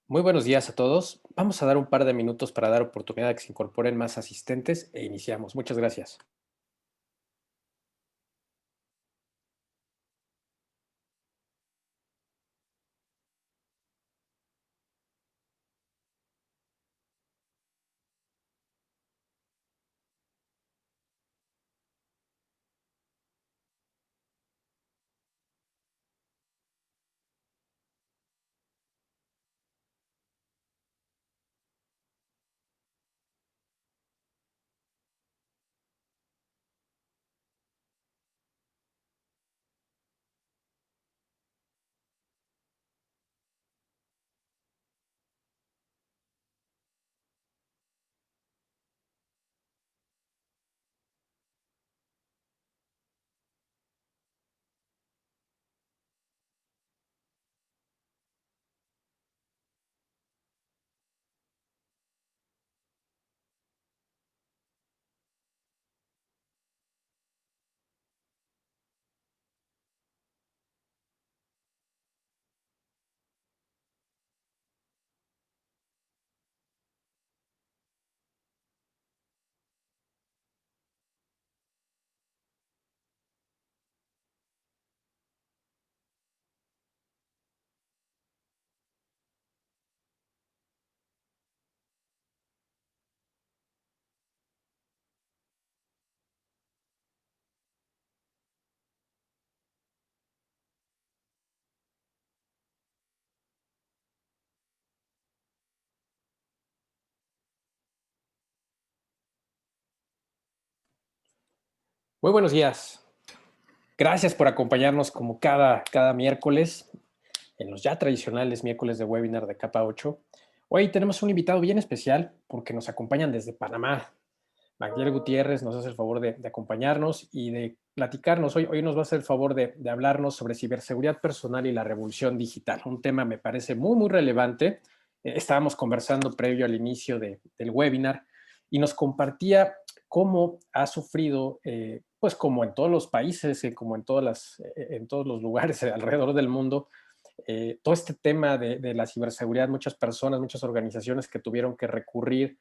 Muy buenos días a todos. Vamos a dar un par de minutos para dar oportunidad de que se incorporen más asistentes e iniciamos. Muchas gracias. Muy buenos días. Gracias por acompañarnos como cada miércoles en los ya tradicionales miércoles de webinar de Capa 8. Hoy tenemos un invitado bien especial porque nos acompañan desde Panamá. Magdiel Gutiérrez nos hace el favor de acompañarnos y de platicarnos. Hoy nos va a hacer el favor de hablarnos sobre ciberseguridad personal y la revolución digital. Un tema me parece muy relevante. Estábamos conversando previo al inicio del webinar y nos compartía cómo ha sufrido, pues como en todos los países, como en todos los lugares alrededor del mundo, todo este tema de la ciberseguridad, muchas personas, muchas organizaciones que tuvieron que recurrir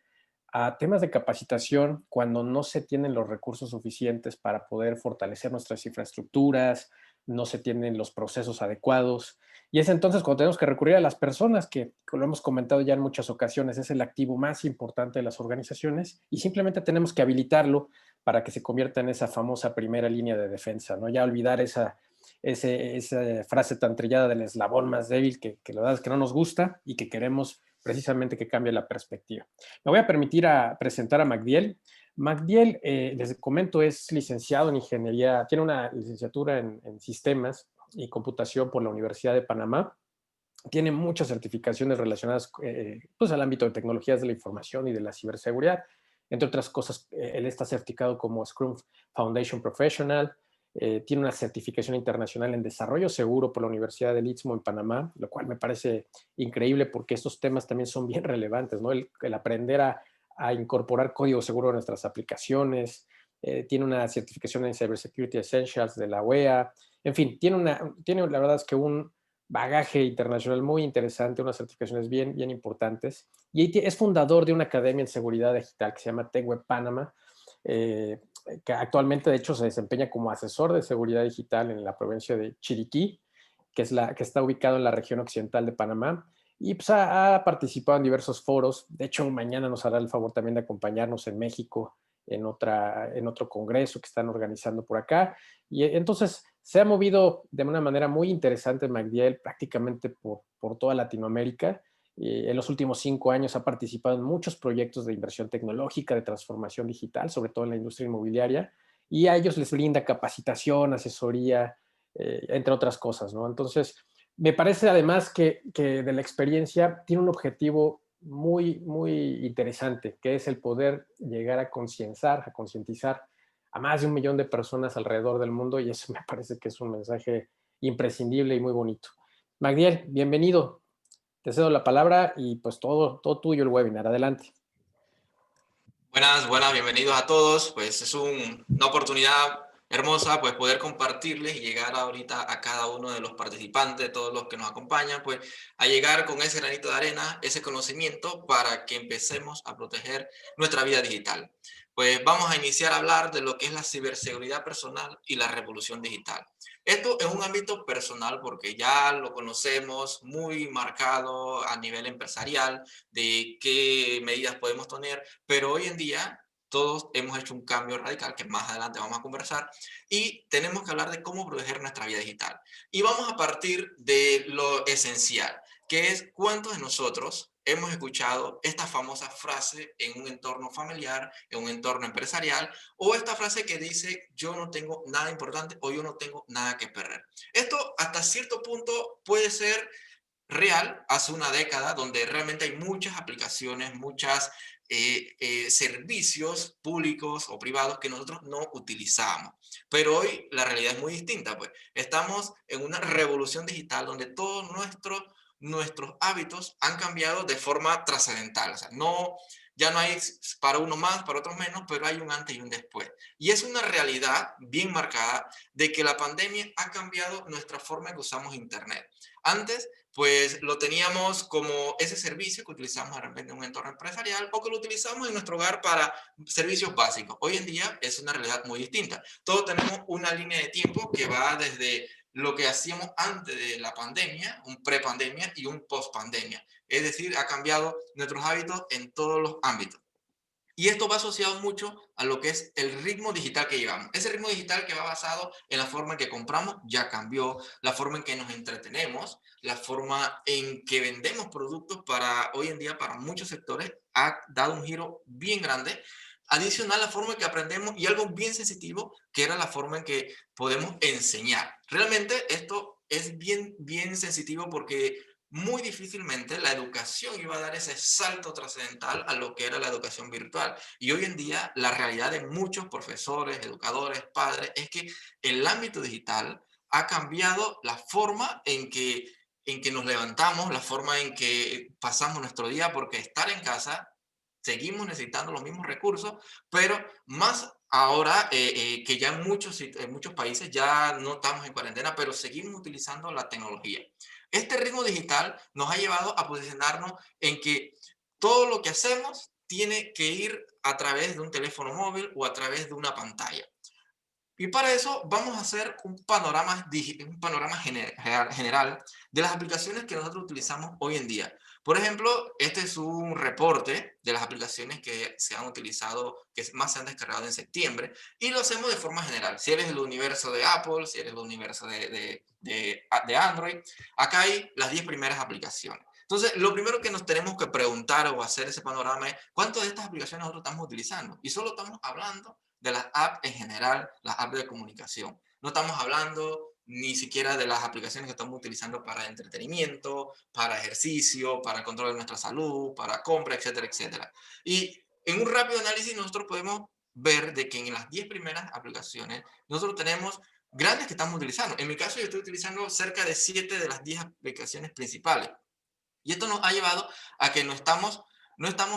a temas de capacitación cuando no se tienen los recursos suficientes para poder fortalecer nuestras infraestructuras, no se tienen los procesos adecuados. Y es entonces cuando tenemos que recurrir a las personas, que lo hemos comentado ya en muchas ocasiones, es el activo más importante de las organizaciones y simplemente tenemos que habilitarlo para que se convierta en esa famosa primera línea de defensa, ¿no? Ya olvidar esa frase tan trillada del eslabón más débil que la verdad es que no nos gusta y que queremos precisamente que cambie la perspectiva. Me voy a permitir presentar a Magdiel. Magdiel, les comento, es licenciado en ingeniería, tiene una licenciatura en sistemas y computación por la Universidad de Panamá. Tiene muchas certificaciones relacionadas pues al ámbito de tecnologías de la información y de la ciberseguridad. Entre otras cosas, él está certificado como Scrum Foundation Professional, tiene una certificación internacional en desarrollo seguro por la Universidad del Istmo en Panamá, lo cual me parece increíble porque estos temas también son bien relevantes, ¿no? El aprender a incorporar código seguro a nuestras aplicaciones, tiene una certificación en Cybersecurity Essentials de la UEA, en fin, tiene la verdad es que un bagaje internacional muy interesante, unas certificaciones bien importantes. Y es fundador de una academia en seguridad digital que se llama TechWeb Panama, eh, que actualmente de hecho se desempeña como asesor de seguridad digital en la provincia de Chiriquí, que está ubicado en la región occidental de Panamá. Y pues ha participado en diversos foros. De hecho, mañana nos hará el favor también de acompañarnos en México en otro congreso que están organizando por acá. Y entonces se ha movido de una manera muy interesante Magdiel prácticamente por toda Latinoamérica. En los últimos 5 años ha participado en muchos proyectos de inversión tecnológica, de transformación digital, sobre todo en la industria inmobiliaria, y a ellos les brinda capacitación, asesoría, entre otras cosas, ¿no? Entonces, me parece además que de la experiencia tiene un objetivo muy interesante, que es el poder llegar a a concientizar a más de 1 millón de personas alrededor del mundo, y eso me parece que es un mensaje imprescindible y muy bonito. Magdiel, bienvenido. Te cedo la palabra y pues todo tuyo el webinar. Adelante. Buenas, bienvenidos a todos. Pues es una oportunidad hermosa, pues poder compartirles y llegar ahorita a cada uno de los participantes, todos los que nos acompañan, pues a llegar con ese granito de arena, ese conocimiento para que empecemos a proteger nuestra vida digital. Pues vamos a iniciar a hablar de lo que es la ciberseguridad personal y la revolución digital. Esto es un ámbito personal porque ya lo conocemos muy marcado a nivel empresarial de qué medidas podemos tener, pero hoy en día todos hemos hecho un cambio radical que más adelante vamos a conversar y tenemos que hablar de cómo proteger nuestra vida digital. Y vamos a partir de lo esencial, que es cuántos de nosotros hemos escuchado esta famosa frase en un entorno familiar, en un entorno empresarial, o esta frase que dice yo no tengo nada importante o yo no tengo nada que perder. Esto hasta cierto punto puede ser real hace una década, donde realmente hay muchas aplicaciones, muchos servicios públicos o privados que nosotros no utilizamos. Pero hoy la realidad es muy distinta, pues estamos en una revolución digital donde todos nuestros hábitos han cambiado de forma trascendental. O sea, no, ya no hay para uno más, para otros menos, pero hay un antes y un después. Y es una realidad bien marcada de que la pandemia ha cambiado nuestra forma en que usamos Internet. Antes pues lo teníamos como ese servicio que utilizamos de repente en un entorno empresarial o que lo utilizamos en nuestro hogar para servicios básicos. Hoy en día es una realidad muy distinta. Todos tenemos una línea de tiempo que va desde lo que hacíamos antes de la pandemia, un prepandemia y un post-pandemia. Es decir, ha cambiado nuestros hábitos en todos los ámbitos. Y esto va asociado mucho a lo que es el ritmo digital que llevamos. Ese ritmo digital que va basado en la forma en que compramos ya cambió, la forma en que nos entretenemos, la forma en que vendemos productos para hoy en día para muchos sectores ha dado un giro bien grande. Adicional, la forma en que aprendemos y algo bien sensitivo, que era la forma en que podemos enseñar. Realmente esto es bien sensitivo porque muy difícilmente la educación iba a dar ese salto trascendental a lo que era la educación virtual. Y hoy en día la realidad de muchos profesores, educadores, padres, es que el ámbito digital ha cambiado la forma en que nos levantamos, la forma en que pasamos nuestro día, porque estar en casa seguimos necesitando los mismos recursos, pero más ahora que ya en muchos países ya no estamos en cuarentena, pero seguimos utilizando la tecnología. Este ritmo digital nos ha llevado a posicionarnos en que todo lo que hacemos tiene que ir a través de un teléfono móvil o a través de una pantalla. Y para eso vamos a hacer un panorama general de las aplicaciones que nosotros utilizamos hoy en día. Por ejemplo, este es un reporte de las aplicaciones que se han utilizado, que más se han descargado en septiembre, y lo hacemos de forma general. Si eres del universo de Apple, si eres del universo de Android, acá hay las 10 primeras aplicaciones. Entonces, lo primero que nos tenemos que preguntar o hacer ese panorama es cuántas de estas aplicaciones nosotros estamos utilizando. Y solo estamos hablando de las apps en general, las apps de comunicación. No estamos hablando ni siquiera de las aplicaciones que estamos utilizando para entretenimiento, para ejercicio, para el control de nuestra salud, para compra, etcétera, etcétera. Y en un rápido análisis nosotros podemos ver de que en las 10 primeras aplicaciones nosotros tenemos grandes que estamos utilizando. En mi caso yo estoy utilizando cerca de 7 de las 10 aplicaciones principales. Y esto nos ha llevado a que no estamos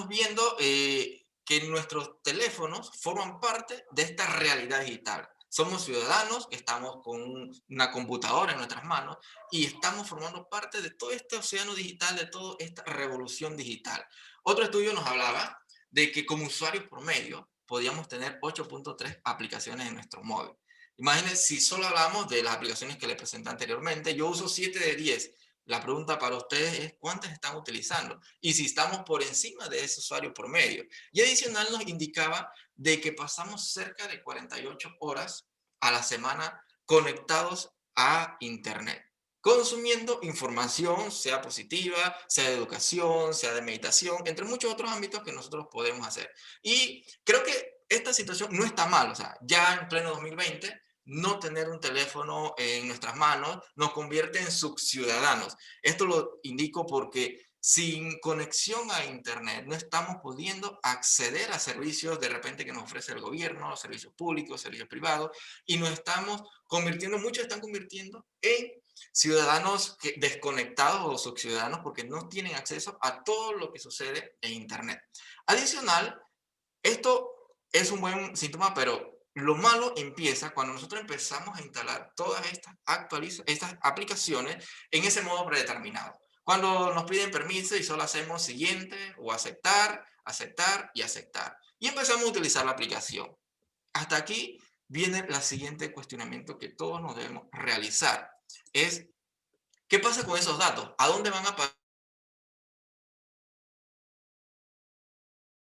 viendo que nuestros teléfonos forman parte de esta realidad digital. Somos ciudadanos, estamos con una computadora en nuestras manos y estamos formando parte de todo este océano digital, de toda esta revolución digital. Otro estudio nos hablaba de que como usuarios promedio podíamos tener 8.3 aplicaciones en nuestro móvil. Imagínense si solo hablamos de las aplicaciones que les presenté anteriormente, yo uso 7 de 10. La pregunta para ustedes es cuántas están utilizando y si estamos por encima de ese usuario promedio. Y adicional nos indicaba de que pasamos cerca de 48 horas a la semana conectados a Internet, consumiendo información, sea positiva, sea de educación, sea de meditación, entre muchos otros ámbitos que nosotros podemos hacer. Y creo que esta situación no está mal, o sea, ya en pleno 2020 no tener un teléfono en nuestras manos nos convierte en subciudadanos. Esto lo indico porque sin conexión a Internet no estamos pudiendo acceder a servicios de repente que nos ofrece el gobierno, servicios públicos, servicios privados, y nos estamos convirtiendo, muchos están convirtiendo en ciudadanos desconectados o subciudadanos porque no tienen acceso a todo lo que sucede en Internet. Adicional, esto es un buen síntoma, pero Lo malo empieza cuando nosotros empezamos a instalar todas estas aplicaciones en ese modo predeterminado. Cuando nos piden permiso y solo hacemos siguiente o aceptar, aceptar y aceptar. Y empezamos a utilizar la aplicación. Hasta aquí viene el siguiente cuestionamiento que todos nos debemos realizar. Es, ¿qué pasa con esos datos? ¿A dónde van a parar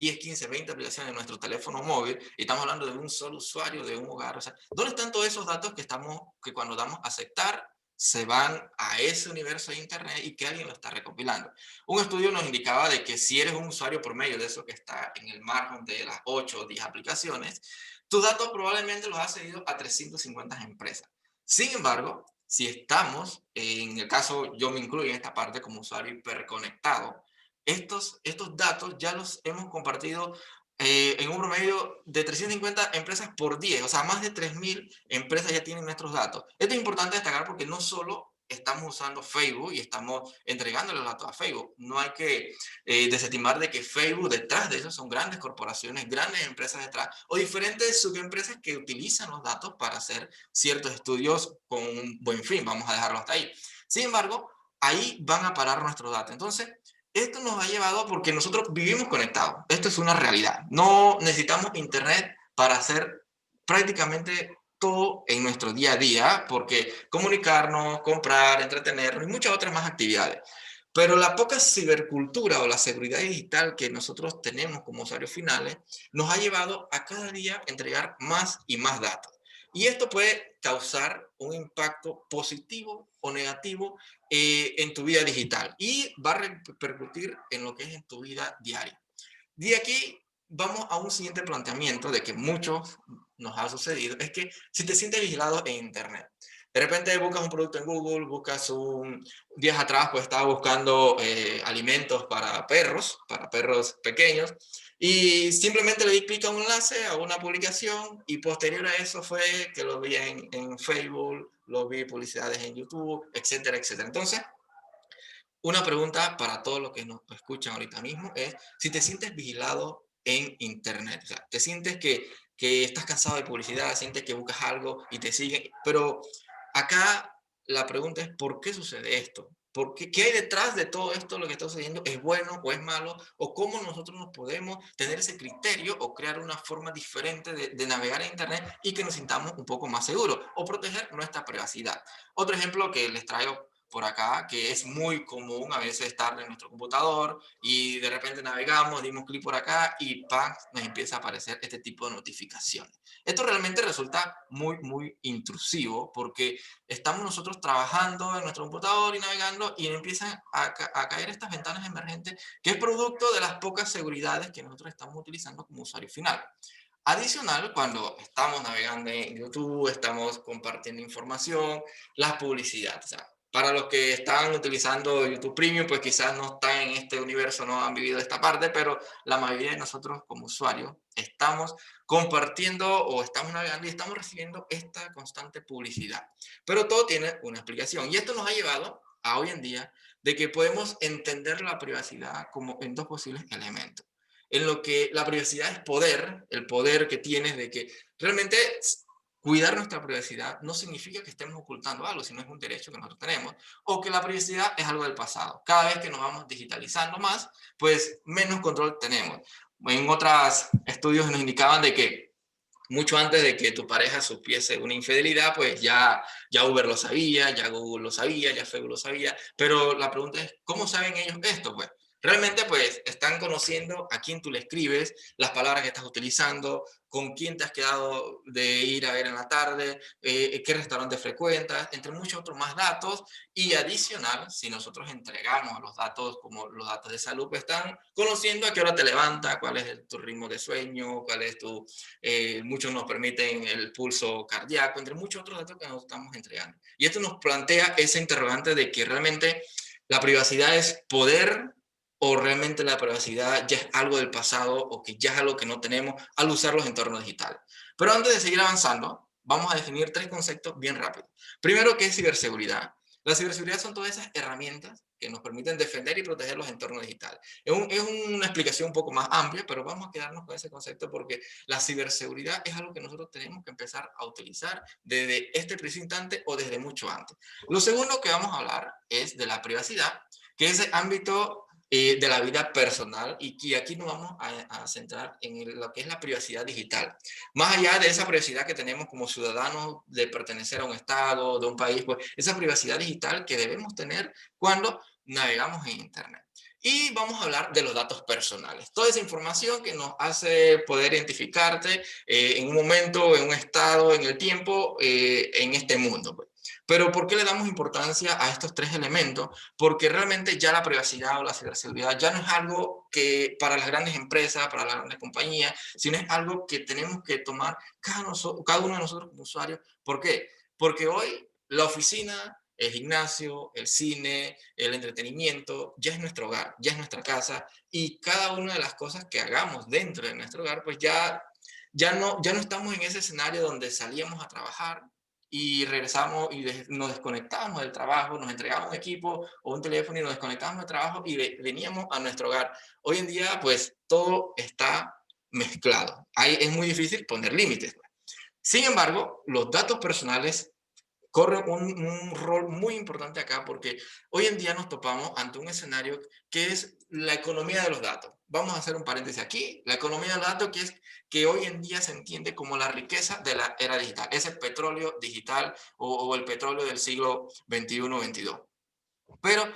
10, 15, 20 aplicaciones en nuestro teléfono móvil? Y estamos hablando de un solo usuario, de un hogar. O sea, ¿dónde están todos esos datos que cuando damos a aceptar se van a ese universo de Internet y que alguien lo está recopilando? Un estudio nos indicaba de que si eres un usuario promedio de eso que está en el margen de las 8 o 10 aplicaciones, tus datos probablemente los has cedido a 350 empresas. Sin embargo, si estamos, en el caso yo me incluyo en esta parte como usuario hiperconectado, estos datos ya los hemos compartido en un promedio de 350 empresas por 10, o sea, más de 3.000 empresas ya tienen nuestros datos. Esto es importante destacar porque no solo estamos usando Facebook y estamos entregándole los datos a Facebook. No hay que desestimar de que Facebook detrás de eso son grandes corporaciones, grandes empresas detrás o diferentes subempresas que utilizan los datos para hacer ciertos estudios con un buen fin. Vamos a dejarlo hasta ahí. Sin embargo, ahí van a parar nuestros datos. Entonces, esto nos ha llevado porque nosotros vivimos conectados. Esto es una realidad. No necesitamos internet para hacer prácticamente todo en nuestro día a día, porque comunicarnos, comprar, entretenernos y muchas otras más actividades. Pero la poca cibercultura o la seguridad digital que nosotros tenemos como usuarios finales nos ha llevado a cada día entregar más y más datos. Y esto puede causar un impacto positivo o negativo en tu vida digital y va a repercutir en lo que es en tu vida diaria. De aquí vamos a un siguiente planteamiento de que muchos nos ha sucedido, es que si te sientes vigilado en Internet, de repente buscas un producto en Google, días atrás pues estaba buscando alimentos para perros pequeños, y simplemente le di clic a un enlace, a una publicación, y posterior a eso fue que lo vi en Facebook, lo vi publicidades en YouTube, etcétera, etcétera. Entonces, una pregunta para todos los que nos escuchan ahorita mismo es si te sientes vigilado en Internet. O sea, te sientes que estás cansado de publicidad, sientes que buscas algo y te siguen. Pero acá la pregunta es, ¿por qué sucede esto? ¿Qué hay detrás de todo esto, lo que está sucediendo? ¿Es bueno o es malo? ¿O cómo nosotros nos podemos tener ese criterio o crear una forma diferente de navegar en Internet y que nos sintamos un poco más seguros o proteger nuestra privacidad? Otro ejemplo que les traigo por acá, que es muy común a veces estar en nuestro computador y de repente navegamos, dimos clic por acá y ¡pam! Nos empieza a aparecer este tipo de notificaciones. Esto realmente resulta muy, muy intrusivo porque estamos nosotros trabajando en nuestro computador y navegando y empiezan a caer estas ventanas emergentes que es producto de las pocas seguridades que nosotros estamos utilizando como usuario final. Adicional, cuando estamos navegando en YouTube, estamos compartiendo información, las publicidades. O sea, para los que están utilizando YouTube Premium, pues quizás no están en este universo, no han vivido esta parte, pero la mayoría de nosotros como usuarios estamos compartiendo o estamos navegando y estamos recibiendo esta constante publicidad. Pero todo tiene una explicación y esto nos ha llevado a hoy en día de que podemos entender la privacidad como en dos posibles elementos en lo que la privacidad es poder, el poder que tienes de que realmente cuidar nuestra privacidad no significa que estemos ocultando algo, sino es un derecho que nosotros tenemos, o que la privacidad es algo del pasado. Cada vez que nos vamos digitalizando más, pues menos control tenemos. En otros estudios nos indicaban de que mucho antes de que tu pareja supiese una infidelidad, pues ya Uber lo sabía, ya Google lo sabía, ya Facebook lo sabía, pero la pregunta es, ¿cómo saben ellos esto? Pues realmente pues están conociendo a quién tú le escribes, las palabras que estás utilizando, con quién te has quedado de ir a ver en la tarde, qué restaurante frecuentas, entre muchos otros más datos. Y adicional, si nosotros entregamos los datos como los datos de salud, pues están conociendo a qué hora te levantas, cuál es tu ritmo de sueño, cuál es muchos nos permiten el pulso cardíaco, entre muchos otros datos que nos estamos entregando. Y esto nos plantea esa interrogante de que realmente la privacidad es poder o realmente la privacidad ya es algo del pasado o que ya es algo que no tenemos al usar los entornos digitales. Pero antes de seguir avanzando, vamos a definir tres conceptos bien rápido. Primero, ¿qué es ciberseguridad? La ciberseguridad son todas esas herramientas que nos permiten defender y proteger los entornos digitales. Es una explicación un poco más amplia, pero vamos a quedarnos con ese concepto porque la ciberseguridad es algo que nosotros tenemos que empezar a utilizar desde este preciso instante o desde mucho antes. Lo segundo que vamos a hablar es de la privacidad, que es el ámbito de la vida personal y que aquí nos vamos a centrar en lo que es la privacidad digital. Más allá de esa privacidad que tenemos como ciudadanos de pertenecer a un estado, de un país, pues esa privacidad digital que debemos tener cuando navegamos en Internet. Y vamos a hablar de los datos personales. Toda esa información que nos hace poder identificarte en un momento, en un estado, en el tiempo, en este mundo, pues. Pero ¿por qué le damos importancia a estos tres elementos? Porque realmente ya la privacidad o la ciberseguridad ya no es algo que para las grandes empresas, para las grandes compañías, sino es algo que tenemos que tomar cada uno de nosotros como usuarios. ¿Por qué? Porque hoy la oficina, el gimnasio, el cine, el entretenimiento, ya es nuestro hogar, ya es nuestra casa y cada una de las cosas que hagamos dentro de nuestro hogar, pues ya no estamos en ese escenario donde salíamos a trabajar y regresamos y nos desconectábamos del trabajo, nos entregamos un equipo o un teléfono y nos desconectábamos del trabajo y veníamos a nuestro hogar. Hoy en día, pues todo está mezclado. Ahí es muy difícil poner límites. Sin embargo, los datos personales corre un rol muy importante acá porque hoy en día nos topamos ante un escenario que es la economía de los datos. Vamos a hacer un paréntesis aquí. La economía de los datos que es que hoy en día se entiende como la riqueza de la era digital, ese petróleo digital o el petróleo del siglo XXI-XXII. Pero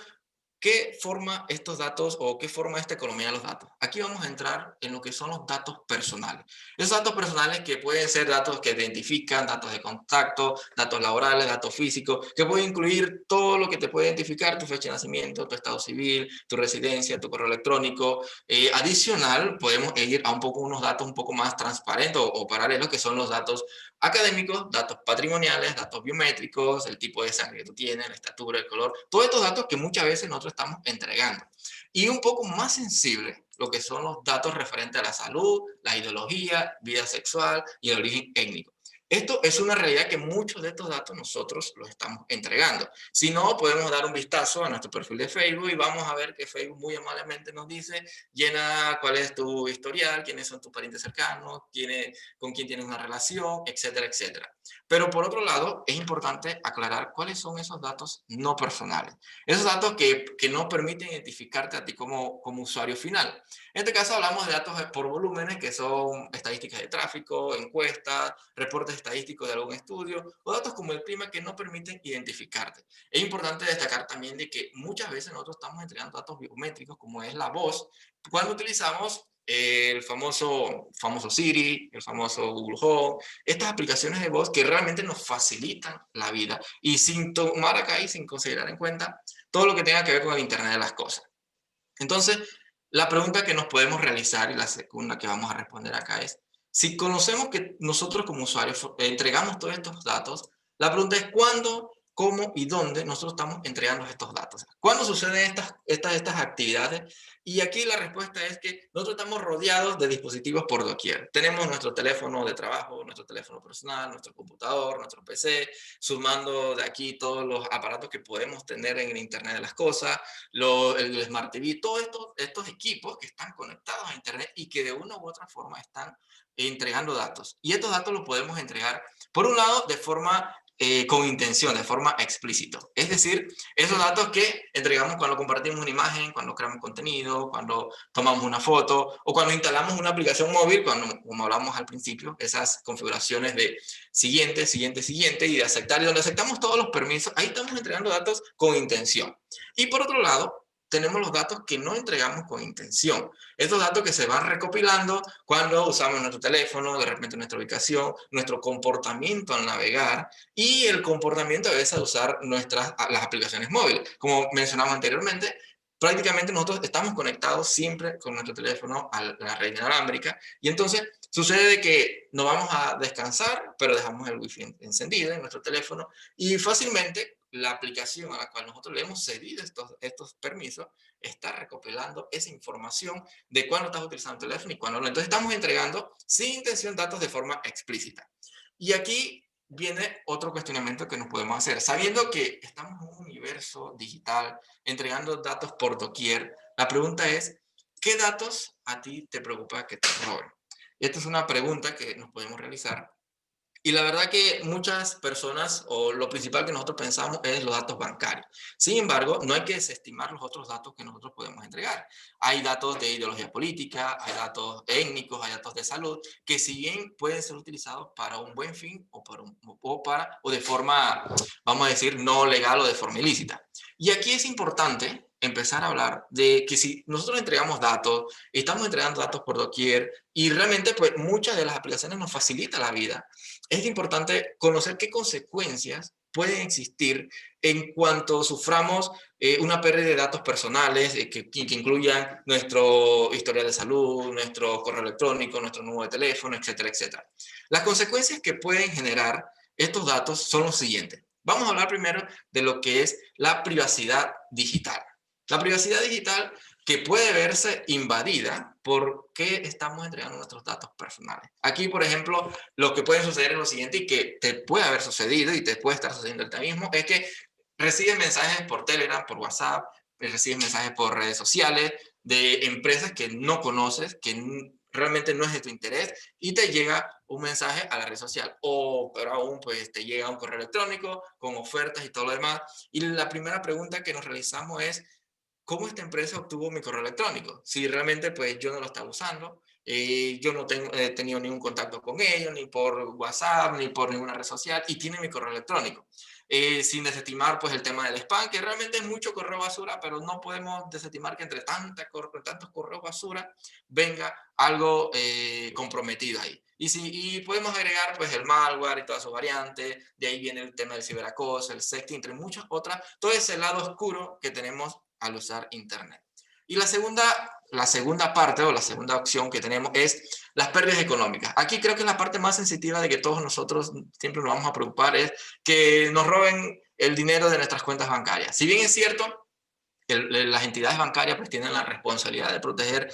¿qué forma estos datos o qué forma esta economía de los datos? Aquí vamos a entrar en lo que son los datos personales. Esos datos personales que pueden ser datos que identifican, datos de contacto, datos laborales, datos físicos, que pueden incluir todo lo que te puede identificar, tu fecha de nacimiento, tu estado civil, tu residencia, tu correo electrónico. Adicional, podemos ir a un poco unos datos un poco más transparentes o paralelos, que son los datos académicos, datos patrimoniales, datos biométricos, el tipo de sangre que tú tienes, la estatura, el color, todos estos datos que muchas veces nosotros estamos entregando. Y un poco más sensible, lo que son los datos referentes a la salud, la ideología, vida sexual y el origen étnico. Esto es una realidad que muchos de estos datos nosotros los estamos entregando. Si no, podemos dar un vistazo a nuestro perfil de Facebook y vamos a ver que Facebook muy amablemente nos dice, llena cuál es tu historial, quiénes son tus parientes cercanos, con quién tienes una relación, etcétera, etcétera. Pero por otro lado, es importante aclarar cuáles son esos datos no personales. Esos datos que no permiten identificarte a ti como usuario final. En este caso hablamos de datos por volúmenes, que son estadísticas de tráfico, encuestas, reportes estadísticos de algún estudio, o datos como el clima que no permiten identificarte. Es importante destacar también de que muchas veces nosotros estamos entregando datos biométricos, como es la voz, cuando utilizamos el famoso Siri, el famoso Google Home, estas aplicaciones de voz que realmente nos facilitan la vida y sin tomar acá y sin considerar en cuenta todo lo que tenga que ver con el Internet de las cosas. Entonces, la pregunta que nos podemos realizar y la segunda que vamos a responder acá es, si conocemos que nosotros como usuarios entregamos todos estos datos, la pregunta es cuándo, cómo y dónde nosotros estamos entregando estos datos. ¿Cuándo suceden estas actividades? Y aquí la respuesta es que nosotros estamos rodeados de dispositivos por doquier. Tenemos nuestro teléfono de trabajo, nuestro teléfono personal, nuestro computador, nuestro PC, sumando de aquí todos los aparatos que podemos tener en el Internet de las cosas, el Smart TV, todos estos equipos que están conectados a Internet y que de una u otra forma están entregando datos. Y estos datos los podemos entregar, por un lado, de forma con intención, de forma explícita. Es decir, esos datos que entregamos cuando compartimos una imagen, cuando creamos contenido, cuando tomamos una foto o cuando instalamos una aplicación móvil, cuando, como hablamos al principio, esas configuraciones de siguiente, siguiente, siguiente y de aceptar, y donde aceptamos todos los permisos, ahí estamos entregando datos con intención. Y por otro lado, tenemos los datos que no entregamos con intención. Estos datos que se van recopilando cuando usamos nuestro teléfono, de repente nuestra ubicación, nuestro comportamiento al navegar y el comportamiento a veces al usar las aplicaciones móviles. Como mencionamos anteriormente, prácticamente nosotros estamos conectados siempre con nuestro teléfono a la red inalámbrica y entonces sucede de que nos vamos a descansar, pero dejamos el wifi encendido en nuestro teléfono y fácilmente la aplicación a la cual nosotros le hemos cedido estos permisos está recopilando esa información de cuándo estás utilizando el teléfono y cuándo no. Entonces estamos entregando sin intención datos de forma explícita. Y aquí viene otro cuestionamiento que nos podemos hacer. Sabiendo que estamos en un nivel universo digital, entregando datos por doquier, la pregunta es, ¿qué datos a ti te preocupa que te roben? Esta es una pregunta que nos podemos realizar y la verdad que muchas personas, o lo principal que nosotros pensamos es los datos bancarios. Sin embargo, no hay que desestimar los otros datos que nosotros podemos entregar. Hay datos de ideología política, hay datos étnicos, hay datos de salud, que si bien pueden ser utilizados para un buen fin o de forma, vamos a decir, no legal o de forma ilícita. Y aquí es importante empezar a hablar de que si nosotros entregamos datos, estamos entregando datos por doquier y realmente pues muchas de las aplicaciones nos facilitan la vida, es importante conocer qué consecuencias pueden existir en cuanto suframos una pérdida de datos personales que incluyan nuestro historial de salud, nuestro correo electrónico, nuestro número de teléfono, etcétera, etcétera. Las consecuencias que pueden generar estos datos son los siguientes. Vamos a hablar primero de lo que es la privacidad digital. La privacidad digital que puede verse invadida porque estamos entregando nuestros datos personales. Aquí, por ejemplo, lo que puede suceder es lo siguiente y que te puede haber sucedido y te puede estar sucediendo ahorita mismo, es que recibes mensajes por Telegram, por WhatsApp, recibes mensajes por redes sociales de empresas que no conoces, que realmente no es de tu interés y te llega un mensaje a la red social o pero aún pues te llega un correo electrónico con ofertas y todo lo demás y la primera pregunta que nos realizamos es ¿cómo esta empresa obtuvo mi correo electrónico? Si realmente pues yo no lo estaba usando, yo no tengo, he tenido ningún contacto con ellos, ni por WhatsApp, ni por ninguna red social, y tiene mi correo electrónico. Sin desestimar pues el tema del spam, que realmente es mucho correo basura, pero no podemos desestimar que entre tantos correos basura venga algo comprometido ahí. Y podemos agregar pues el malware y todas sus variantes, de ahí viene el tema del ciberacoso, el sexting, entre muchas otras, todo ese lado oscuro que tenemos al usar Internet. Y la segunda parte o la segunda opción que tenemos es las pérdidas económicas. Aquí creo que es la parte más sensitiva de que todos nosotros siempre nos vamos a preocupar, es que nos roben el dinero de nuestras cuentas bancarias. Si bien es cierto, las entidades bancarias pues tienen la responsabilidad de proteger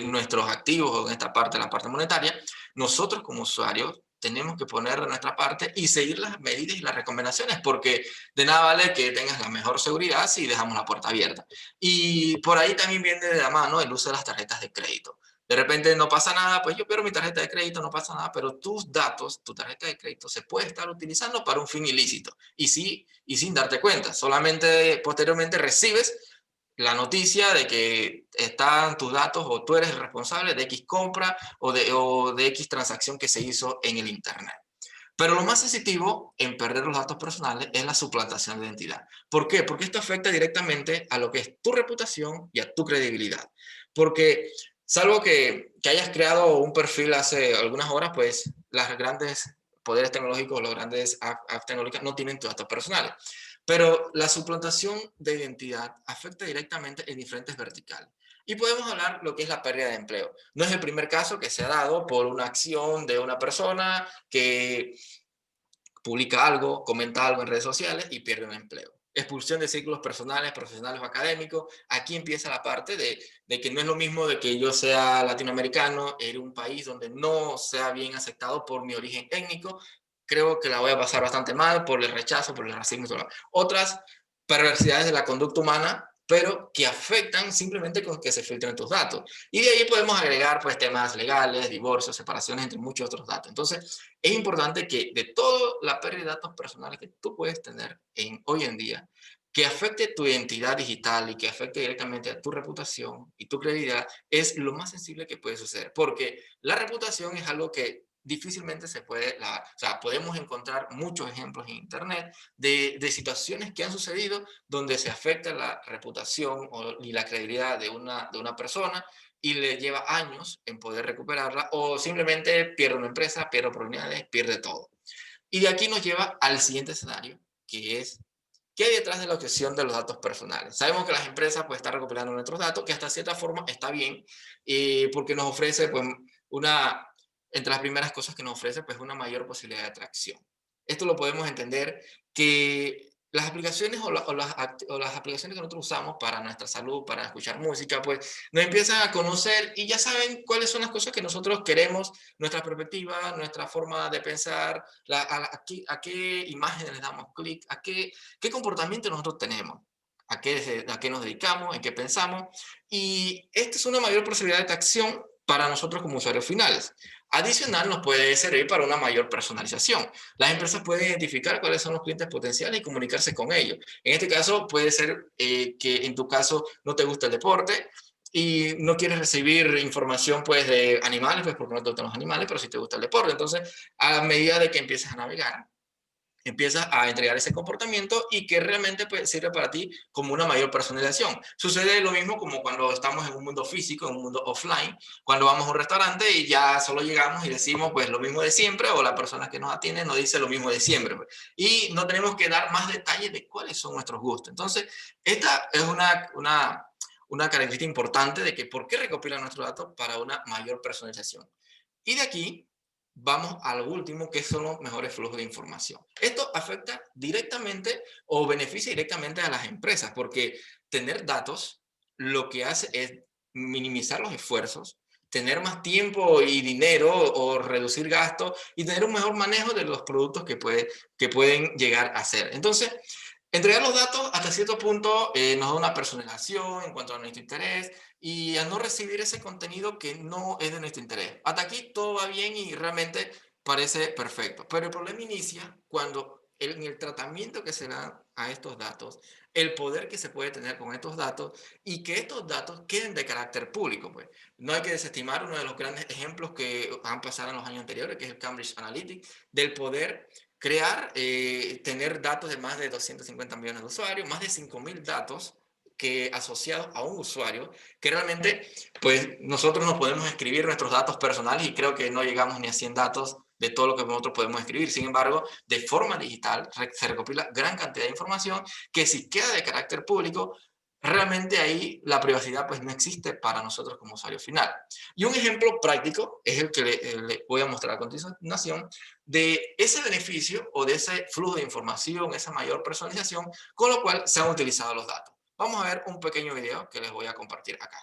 nuestros activos o en esta parte, la parte monetaria, nosotros como usuarios tenemos que poner de nuestra parte y seguir las medidas y las recomendaciones, porque de nada vale que tengas la mejor seguridad si dejamos la puerta abierta. Y por ahí también viene de la mano el uso de las tarjetas de crédito. De repente no pasa nada, pues yo pierdo mi tarjeta de crédito, no pasa nada, pero tus datos, tu tarjeta de crédito se puede estar utilizando para un fin ilícito y, sí, y sin darte cuenta. Solamente posteriormente recibes la noticia de que están tus datos o tú eres el responsable de X compra o de X transacción que se hizo en el Internet. Pero lo más sensitivo en perder los datos personales es la suplantación de identidad. ¿Por qué? Porque esto afecta directamente a lo que es tu reputación y a tu credibilidad. Porque salvo que hayas creado un perfil hace algunas horas, pues las grandes poderes tecnológicos, los grandes apps tecnológicas no tienen tus datos personales. Pero la suplantación de identidad afecta directamente en diferentes verticales. Y podemos hablar lo que es la pérdida de empleo. No es el primer caso que se ha dado por una acción de una persona que publica algo, comenta algo en redes sociales y pierde un empleo. Expulsión de círculos personales, profesionales o académicos. Aquí empieza la parte de que no es lo mismo de que yo sea latinoamericano en un país donde no sea bien aceptado por mi origen étnico. Creo que la voy a pasar bastante mal por el rechazo, por el racismo y todo. Otras perversidades de la conducta humana, pero que afectan simplemente con que se filtren tus datos. Y de ahí podemos agregar pues temas legales, divorcios, separaciones, entre muchos otros datos. Entonces, es importante que de toda la pérdida de datos personales que tú puedes tener hoy en día, que afecte tu identidad digital y que afecte directamente a tu reputación y tu credibilidad, es lo más sensible que puede suceder. Porque la reputación es algo que difícilmente se puede, o sea, podemos encontrar muchos ejemplos en Internet de situaciones que han sucedido donde se afecta la reputación y la credibilidad de una persona y le lleva años en poder recuperarla o simplemente pierde una empresa, pierde oportunidades, pierde todo. Y de aquí nos lleva al siguiente escenario, que es, ¿qué hay detrás de la obtención de los datos personales? Sabemos que las empresas pues están recopilando nuestros datos, que hasta cierta forma está bien, porque nos ofrece pues una, entre las primeras cosas que nos ofrece pues una mayor posibilidad de atracción. Esto lo podemos entender que las aplicaciones o las aplicaciones que nosotros usamos para nuestra salud, para escuchar música, pues nos empiezan a conocer y ya saben cuáles son las cosas que nosotros queremos, nuestra perspectiva, nuestra forma de pensar, a qué imágenes les damos clic, qué comportamiento nosotros tenemos, a qué nos dedicamos, en qué pensamos. Y esta es una mayor posibilidad de acción para nosotros como usuarios finales. Adicional, nos puede servir para una mayor personalización. Las empresas pueden identificar cuáles son los clientes potenciales y comunicarse con ellos. En este caso, puede ser que en tu caso no te gusta el deporte y no quieres recibir información pues, de animales, pues porque no te gustan los animales, pero sí te gusta el deporte. Entonces, a medida de que empiezas a navegar, empiezas a entregar ese comportamiento y que realmente pues, sirve para ti como una mayor personalización. Sucede lo mismo como cuando estamos en un mundo físico, en un mundo offline, cuando vamos a un restaurante y ya solo llegamos y decimos pues lo mismo de siempre, o la persona que nos atiende nos dice lo mismo de siempre. Pues, y no tenemos que dar más detalles de cuáles son nuestros gustos. Entonces, esta es una característica importante de que por qué recopilan nuestros datos para una mayor personalización. Y de aquí vamos al último, que son los mejores flujos de información. Esto afecta directamente o beneficia directamente a las empresas, porque tener datos lo que hace es minimizar los esfuerzos, tener más tiempo y dinero o reducir gastos y tener un mejor manejo de los productos que pueden llegar a ser. Entonces, entregar los datos hasta cierto punto nos da una personalización en cuanto a nuestro interés y a no recibir ese contenido que no es de nuestro interés. Hasta aquí todo va bien y realmente parece perfecto. Pero el problema inicia cuando en el tratamiento que se da a estos datos, el poder que se puede tener con estos datos y que estos datos queden de carácter público. Pues. No hay que desestimar uno de los grandes ejemplos que han pasado en los años anteriores, que es el Cambridge Analytica, del poder crear, tener datos de más de 250 millones de usuarios, más de 5.000 datos que asociados a un usuario, que realmente, pues nosotros no podemos escribir nuestros datos personales y creo que no llegamos ni a 100 datos de todo lo que nosotros podemos escribir. Sin embargo, de forma digital se recopila gran cantidad de información que si queda de carácter público, realmente ahí la privacidad pues no existe para nosotros como usuario final. Y un ejemplo práctico es el que le voy a mostrar a continuación de ese beneficio o de ese flujo de información, esa mayor personalización, con lo cual se han utilizado los datos. Vamos a ver un pequeño video que les voy a compartir acá.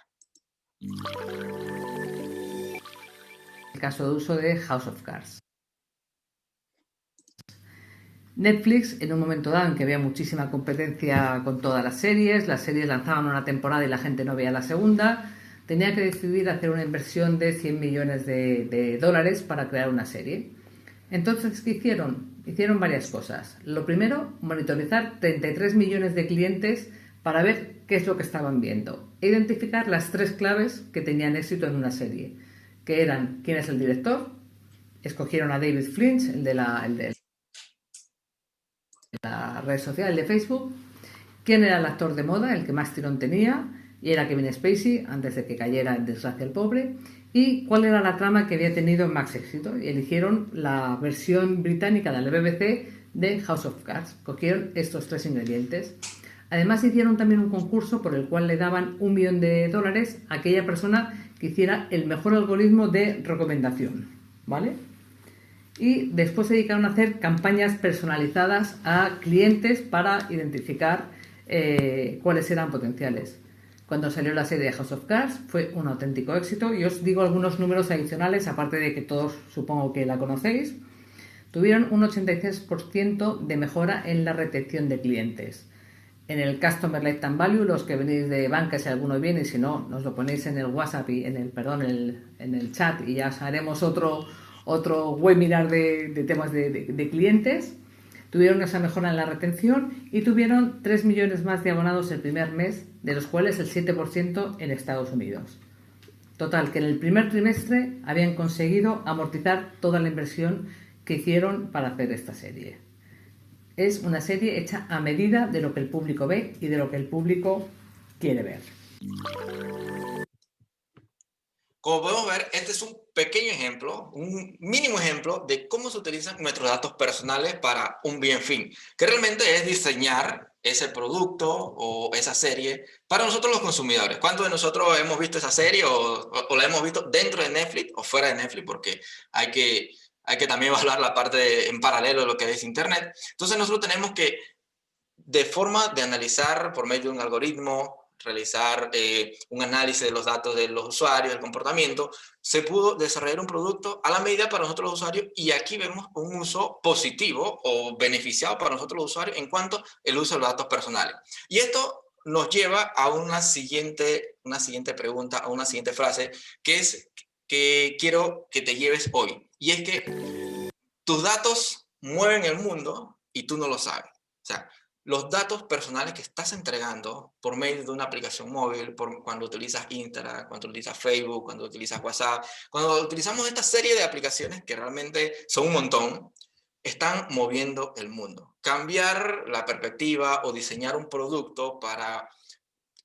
El caso de uso de House of Cards. Netflix, en un momento dado en que había muchísima competencia con todas las series lanzaban una temporada y la gente no veía la segunda, tenía que decidir hacer una inversión de 100 millones de dólares para crear una serie. Entonces, ¿qué hicieron? Hicieron varias cosas. Lo primero, monitorizar 33 millones de clientes para ver qué es lo que estaban viendo e identificar las 3 claves que tenían éxito en una serie, que eran quién es el director, escogieron a David Flinch, el de la red social, el de Facebook, quién era el actor de moda, el que más tirón tenía, y era Kevin Spacey, antes de que cayera en desgracia el pobre, y cuál era la trama que había tenido más éxito, y eligieron la versión británica de la BBC de House of Cards, cogieron estos 3 ingredientes. Además hicieron también un concurso por el cual le daban $1 millón a aquella persona que hiciera el mejor algoritmo de recomendación, ¿vale? Y después se dedicaron a hacer campañas personalizadas a clientes para identificar cuáles eran potenciales. Cuando salió la serie de House of Cards fue un auténtico éxito y os digo algunos números adicionales, aparte de que todos supongo que la conocéis. Tuvieron un 86% de mejora en la retención de clientes. En el Customer Lifetime Value, los que venís de banca, si alguno viene, y si no, nos lo ponéis en el WhatsApp y en el chat y ya os haremos otro webinar de temas de clientes. Tuvieron esa mejora en la retención y tuvieron 3 millones más de abonados el primer mes, de los cuales el 7% en Estados Unidos. Total, que en el primer trimestre habían conseguido amortizar toda la inversión que hicieron para hacer esta serie. Es una serie hecha a medida de lo que el público ve y de lo que el público quiere ver. Como podemos ver, este es un pequeño ejemplo, un mínimo ejemplo de cómo se utilizan nuestros datos personales para un bien fin, que realmente es diseñar ese producto o esa serie para nosotros los consumidores. ¿Cuántos de nosotros hemos visto esa serie o la hemos visto dentro de Netflix o fuera de Netflix? Porque hay que también evaluar la parte en paralelo de lo que es Internet. Entonces nosotros tenemos que de forma de analizar por medio de un algoritmo, realizar un análisis de los datos de los usuarios, el comportamiento, se pudo desarrollar un producto a la medida para nosotros los usuarios, y aquí vemos un uso positivo o beneficiado para nosotros los usuarios en cuanto al uso de los datos personales. Y esto nos lleva a una siguiente pregunta, a una siguiente frase, que es que quiero que te lleves hoy. Y es que tus datos mueven el mundo y tú no lo sabes. O sea, los datos personales que estás entregando por medio de una aplicación móvil, cuando utilizas Instagram, cuando utilizas Facebook, cuando utilizas WhatsApp, cuando utilizamos esta serie de aplicaciones que realmente son un montón, están moviendo el mundo. Cambiar la perspectiva o diseñar un producto para,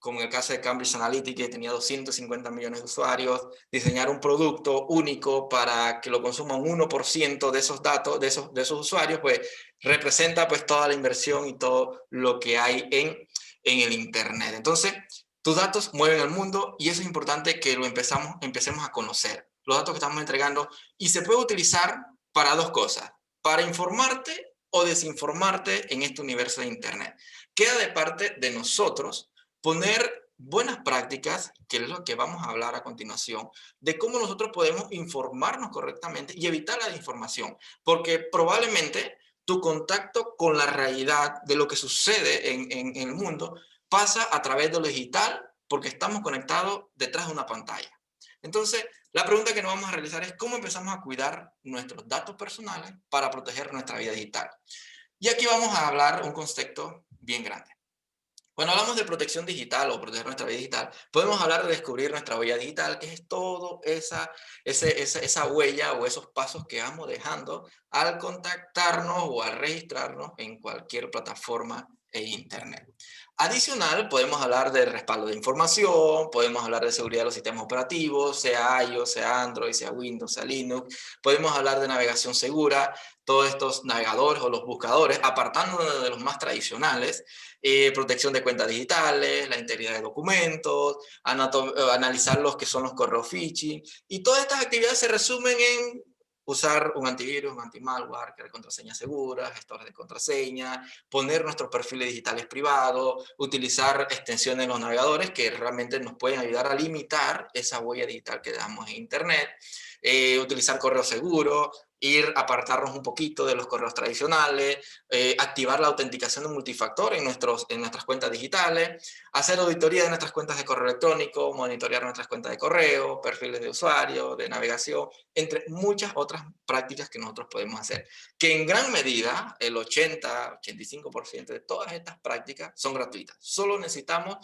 como en el caso de Cambridge Analytica, que tenía 250 millones de usuarios, diseñar un producto único para que lo consuma un 1% de esos datos, de esos usuarios, pues representa pues toda la inversión y todo lo que hay en el Internet. Entonces, tus datos mueven el mundo, y eso es importante que lo empecemos a conocer. Los datos que estamos entregando, y se puede utilizar para dos cosas: para informarte o desinformarte en este universo de Internet. Queda de parte de nosotros poner buenas prácticas, que es lo que vamos a hablar a continuación, de cómo nosotros podemos informarnos correctamente y evitar la desinformación, porque probablemente tu contacto con la realidad de lo que sucede en el mundo pasa a través de lo digital, porque estamos conectados detrás de una pantalla. Entonces, la pregunta que nos vamos a realizar es cómo empezamos a cuidar nuestros datos personales para proteger nuestra vida digital. Y aquí vamos a hablar un concepto bien grande. Cuando hablamos de protección digital o proteger nuestra vida digital, podemos hablar de descubrir nuestra huella digital, que es todo esa huella o esos pasos que vamos dejando al contactarnos o al registrarnos en cualquier plataforma e Internet. Adicional, podemos hablar de respaldo de información, podemos hablar de seguridad de los sistemas operativos, sea iOS, sea Android, sea Windows, sea Linux. Podemos hablar de navegación segura, todos estos navegadores o los buscadores, apartándonos de los más tradicionales, protección de cuentas digitales, la integridad de documentos, analizar los que son los correos phishing, y todas estas actividades se resumen en usar un antivirus, un anti-malware, crear contraseñas seguras, gestores de contraseña, poner nuestros perfiles digitales privados, utilizar extensiones en los navegadores que realmente nos pueden ayudar a limitar esa huella digital que damos en Internet, utilizar correo seguro, apartarnos un poquito de los correos tradicionales, activar la autenticación de multifactor en nuestras cuentas digitales, hacer auditoría de nuestras cuentas de correo electrónico, monitorear nuestras cuentas de correo, perfiles de usuario, de navegación, entre muchas otras prácticas que nosotros podemos hacer, que en gran medida, el 80-85% de todas estas prácticas son gratuitas. Solo necesitamos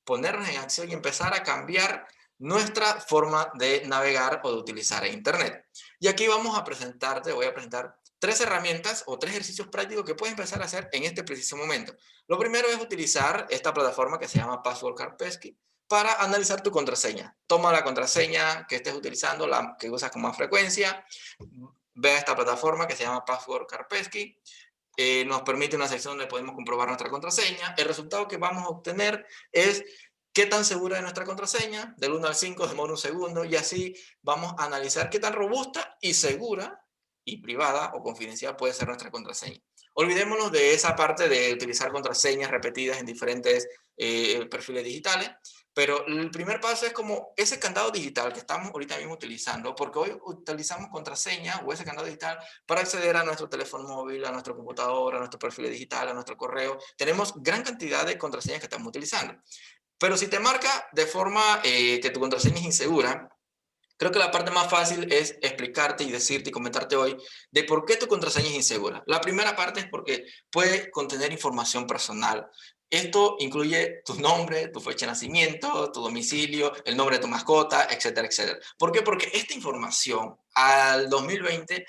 ponernos en acción y empezar a cambiar nuestra forma de navegar o de utilizar Internet. Y aquí voy a presentar 3 herramientas o 3 ejercicios prácticos que puedes empezar a hacer en este preciso momento. Lo primero es utilizar esta plataforma que se llama Password Kaspersky para analizar tu contraseña. Toma la contraseña que estés utilizando, la que usas con más frecuencia, ve a esta plataforma que se llama Password Kaspersky. Nos permite una sección donde podemos comprobar nuestra contraseña. El resultado que vamos a obtener es qué tan segura es nuestra contraseña, del 1 al 5, demora un segundo, y así vamos a analizar qué tan robusta y segura y privada o confidencial puede ser nuestra contraseña. Olvidémonos de esa parte de utilizar contraseñas repetidas en diferentes perfiles digitales, pero el primer paso es como ese candado digital que estamos ahorita mismo utilizando, porque hoy utilizamos contraseña o ese candado digital para acceder a nuestro teléfono móvil, a nuestro computador, a nuestro perfil digital, a nuestro correo. Tenemos gran cantidad de contraseñas que estamos utilizando. Pero si te marca de forma que tu contraseña es insegura, creo que la parte más fácil es explicarte y decirte y comentarte hoy de por qué tu contraseña es insegura. La primera parte es porque puede contener información personal. Esto incluye tu nombre, tu fecha de nacimiento, tu domicilio, el nombre de tu mascota, etcétera, etcétera. ¿Por qué? Porque esta información al 2020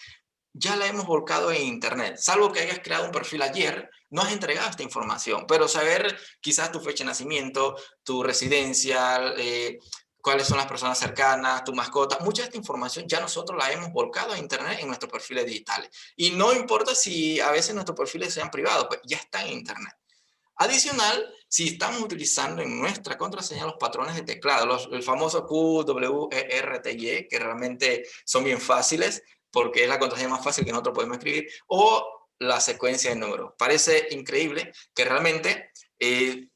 ya la hemos volcado en Internet. Salvo que hayas creado un perfil ayer, no has entregado esta información, pero saber quizás tu fecha de nacimiento, tu residencia, cuáles son las personas cercanas, tu mascota, mucha de esta información ya nosotros la hemos volcado a Internet en nuestros perfiles digitales. Y no importa si a veces nuestros perfiles sean privados, pues ya están en Internet. Adicional, si estamos utilizando en nuestra contraseña los patrones de teclado, el famoso Q, W, E, R, T, Y, que realmente son bien fáciles, porque es la contraseña más fácil que nosotros podemos escribir, o la secuencia de números. Parece increíble que realmente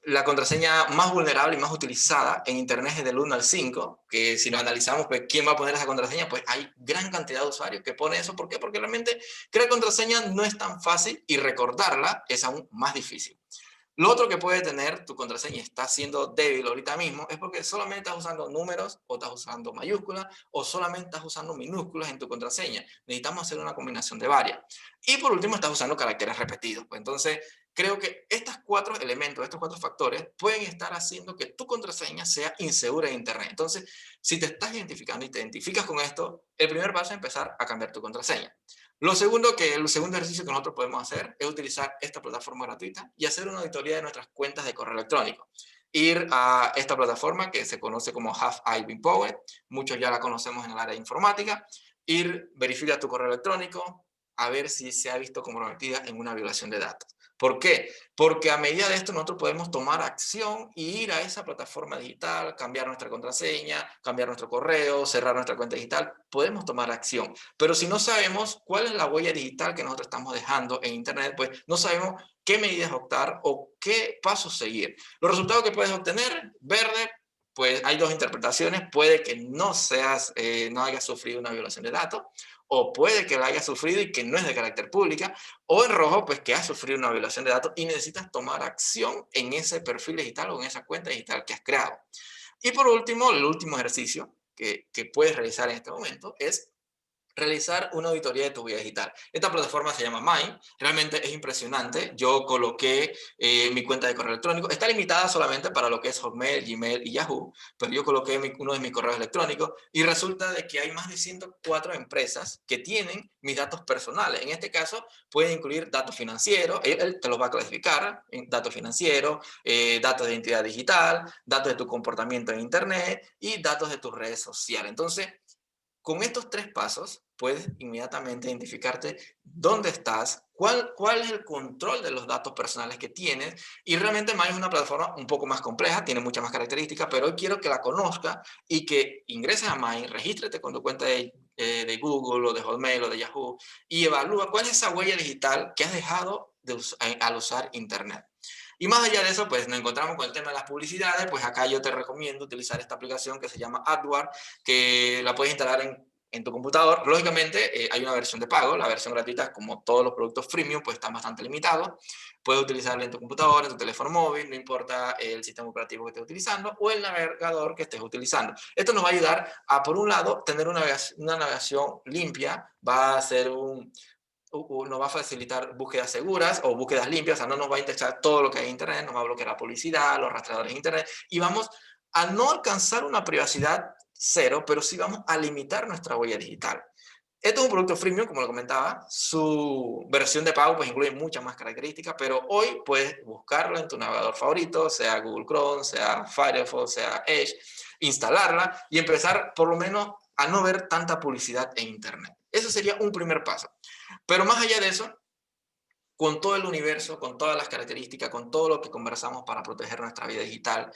la contraseña más vulnerable y más utilizada en Internet es del 1 al 5, que si nos analizamos, pues, ¿quién va a poner esa contraseña? Pues hay gran cantidad de usuarios que pone eso. ¿Por qué? Porque realmente crear contraseña no es tan fácil y recordarla es aún más difícil. Lo otro que puede tener tu contraseña y está siendo débil ahorita mismo es porque solamente estás usando números o estás usando mayúsculas o solamente estás usando minúsculas en tu contraseña. Necesitamos hacer una combinación de varias. Y por último, estás usando caracteres repetidos. Pues entonces, creo que estos 4 elementos, estos 4 factores pueden estar haciendo que tu contraseña sea insegura en Internet. Entonces, si te estás identificando y te identificas con esto, el primer paso es empezar a cambiar tu contraseña. El segundo ejercicio que nosotros podemos hacer es utilizar esta plataforma gratuita y hacer una auditoría de nuestras cuentas de correo electrónico. Ir a esta plataforma que se conoce como Have I Been Powered, muchos ya la conocemos en el área de informática, verifica tu correo electrónico, a ver si se ha visto comprometida en una violación de datos. ¿Por qué? Porque a medida de esto nosotros podemos tomar acción y ir a esa plataforma digital, cambiar nuestra contraseña, cambiar nuestro correo, cerrar nuestra cuenta digital. Podemos tomar acción. Pero si no sabemos cuál es la huella digital que nosotros estamos dejando en Internet, pues no sabemos qué medidas optar o qué pasos seguir. Los resultados que puedes obtener, verde, pues hay 2 interpretaciones. Puede que no hayas sufrido una violación de datos, o puede que la hayas sufrido y que no es de carácter pública, o en rojo, pues que has sufrido una violación de datos y necesitas tomar acción en ese perfil digital o en esa cuenta digital que has creado. Y por último, el último ejercicio que puedes realizar en este momento es realizar una auditoría de tu vida digital. Esta plataforma se llama Mine, realmente es impresionante. Yo coloqué mi cuenta de correo electrónico, está limitada solamente para lo que es Hotmail, Gmail y Yahoo, pero yo coloqué uno de mis correos electrónicos y resulta de que hay más de 104 empresas que tienen mis datos personales. En este caso, puede incluir datos financieros, él te los va a clasificar, datos financieros, datos de identidad digital, datos de tu comportamiento en Internet y datos de tus redes sociales. Entonces, con estos 3 pasos puedes inmediatamente identificarte dónde estás, cuál es el control de los datos personales que tienes, y realmente Mine es una plataforma un poco más compleja, tiene muchas más características, pero hoy quiero que la conozcas y que ingreses a Mine, regístrate con tu cuenta de Google o de Hotmail o de Yahoo y evalúa cuál es esa huella digital que has dejado al usar Internet. Y más allá de eso, pues nos encontramos con el tema de las publicidades. Pues acá yo te recomiendo utilizar esta aplicación que se llama AdWord, que la puedes instalar en tu computador. Lógicamente, hay una versión de pago. La versión gratuita, como todos los productos freemium, pues están bastante limitados. Puedes utilizarla en tu computador, en tu teléfono móvil, no importa el sistema operativo que estés utilizando o el navegador que estés utilizando. Esto nos va a ayudar a, por un lado, tener una navegación limpia. Va a ser nos va a facilitar búsquedas seguras o búsquedas limpias. O sea, no nos va a indexar todo lo que hay en Internet, nos va a bloquear la publicidad, los rastreadores de Internet, y vamos a no alcanzar una privacidad cero, pero sí vamos a limitar nuestra huella digital. Esto es un producto freemium, como lo comentaba. Su versión de pago pues incluye muchas más características, pero hoy puedes buscarlo en tu navegador favorito, sea Google Chrome, sea Firefox, sea Edge, instalarla y empezar por lo menos a no ver tanta publicidad en Internet. Eso sería un primer paso. Pero más allá de eso, con todo el universo, con todas las características, con todo lo que conversamos para proteger nuestra vida digital,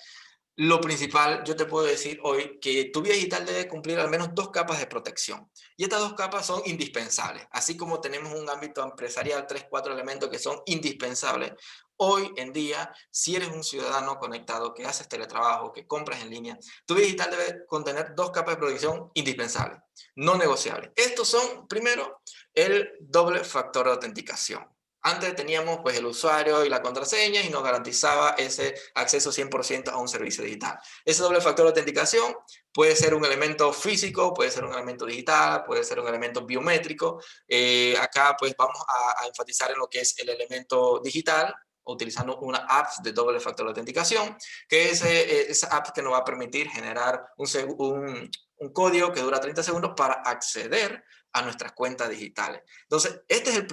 lo principal, yo te puedo decir hoy que tu vida digital debe cumplir al menos 2 capas de protección. Y estas 2 capas son indispensables. Así como tenemos un ámbito empresarial, 3, 4 elementos que son indispensables. Hoy en día, si eres un ciudadano conectado, que haces teletrabajo, que compras en línea, tu vida digital debe contener 2 capas de protección indispensables, no negociables. Estos son, primero, el doble factor de autenticación. Antes teníamos pues el usuario y la contraseña y nos garantizaba ese acceso 100% a un servicio digital. Ese doble factor de autenticación puede ser un elemento físico, puede ser un elemento digital, puede ser un elemento biométrico. Acá pues vamos a enfatizar en lo que es el elemento digital, utilizando una app de doble factor de autenticación, que es esa app que nos va a permitir generar un código que dura 30 segundos para acceder a nuestras cuentas digitales. Entonces, esta es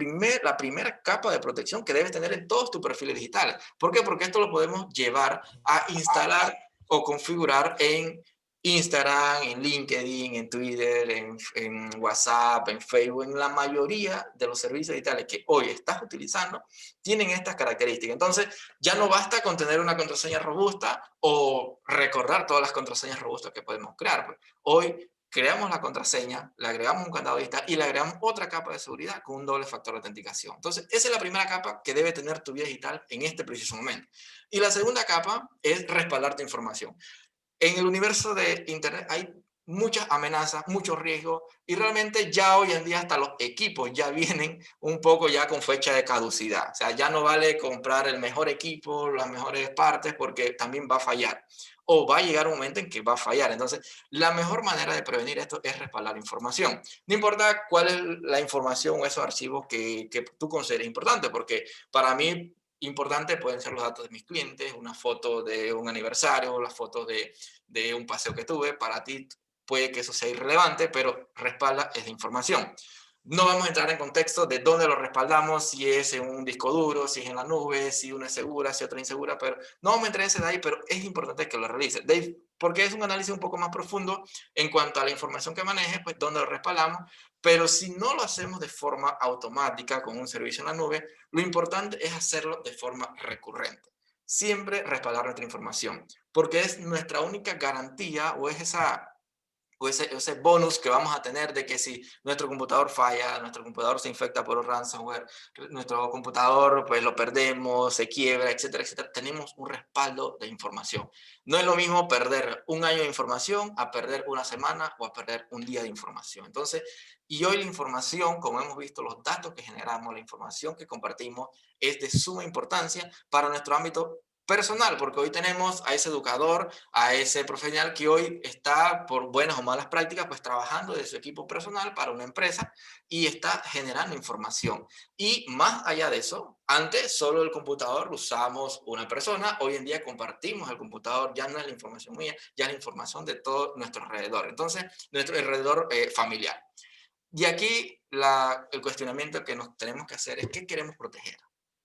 la primera capa de protección que debes tener en todos tus perfiles digitales. ¿Por qué? Porque esto lo podemos llevar a instalar o configurar en Instagram, en LinkedIn, en Twitter, en WhatsApp, en Facebook. En la mayoría de los servicios digitales que hoy estás utilizando tienen estas características. Entonces, ya no basta con tener una contraseña robusta o recordar todas las contraseñas robustas que podemos crear. Pues hoy creamos la contraseña, le agregamos un candado digital y le agregamos otra capa de seguridad con un doble factor de autenticación. Entonces, esa es la primera capa que debe tener tu vida digital en este preciso momento. Y la segunda capa es respaldar tu información. En el universo de Internet hay muchas amenazas, muchos riesgos, y realmente ya hoy en día hasta los equipos ya vienen un poco ya con fecha de caducidad. O sea, ya no vale comprar el mejor equipo, las mejores partes, porque también va a fallar. O va a llegar un momento en que va a fallar. Entonces, la mejor manera de prevenir esto es respaldar información. No importa cuál es la información o esos archivos que tú consideres importante, porque para mí importante pueden ser los datos de mis clientes, una foto de un aniversario, las fotos de un paseo que tuve. Para ti puede que eso sea irrelevante, pero respalda esa información. No vamos a entrar en contexto de dónde lo respaldamos, si es en un disco duro, si es en la nube, si una es segura, si otra es insegura, pero no vamos a entrar en ese detalle, pero es importante que lo realices. Dave, porque es un análisis un poco más profundo en cuanto a la información que manejes, pues dónde lo respaldamos, pero si no lo hacemos de forma automática con un servicio en la nube, lo importante es hacerlo de forma recurrente. Siempre respaldar nuestra información, porque es nuestra única garantía o es ese bonus que vamos a tener de que si nuestro computador falla, nuestro computador se infecta por un ransomware, nuestro computador pues lo perdemos, se quiebra, etcétera, etcétera, tenemos un respaldo de información. No es lo mismo perder un año de información a perder una semana o a perder un día de información. Entonces, y hoy la información, como hemos visto, los datos que generamos, la información que compartimos, es de suma importancia para nuestro ámbito personal, porque hoy tenemos a ese educador, a ese profesional que hoy está, por buenas o malas prácticas, pues trabajando de su equipo personal para una empresa y está generando información. Y más allá de eso, antes solo el computador lo usábamos una persona, hoy en día compartimos el computador, ya no es la información mía, ya es la información de todo nuestro alrededor. Entonces, nuestro alrededor familiar. Y aquí el cuestionamiento que nos tenemos que hacer es qué queremos proteger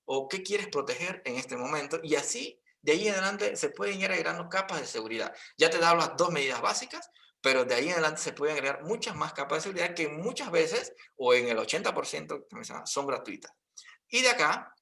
o qué quieres proteger en este momento, y así de ahí en adelante se pueden ir agregando capas de seguridad. Ya te he dado las dos medidas básicas, pero de ahí en adelante se pueden agregar muchas más capas de seguridad que muchas veces, o en el 80% son gratuitas. Y de acá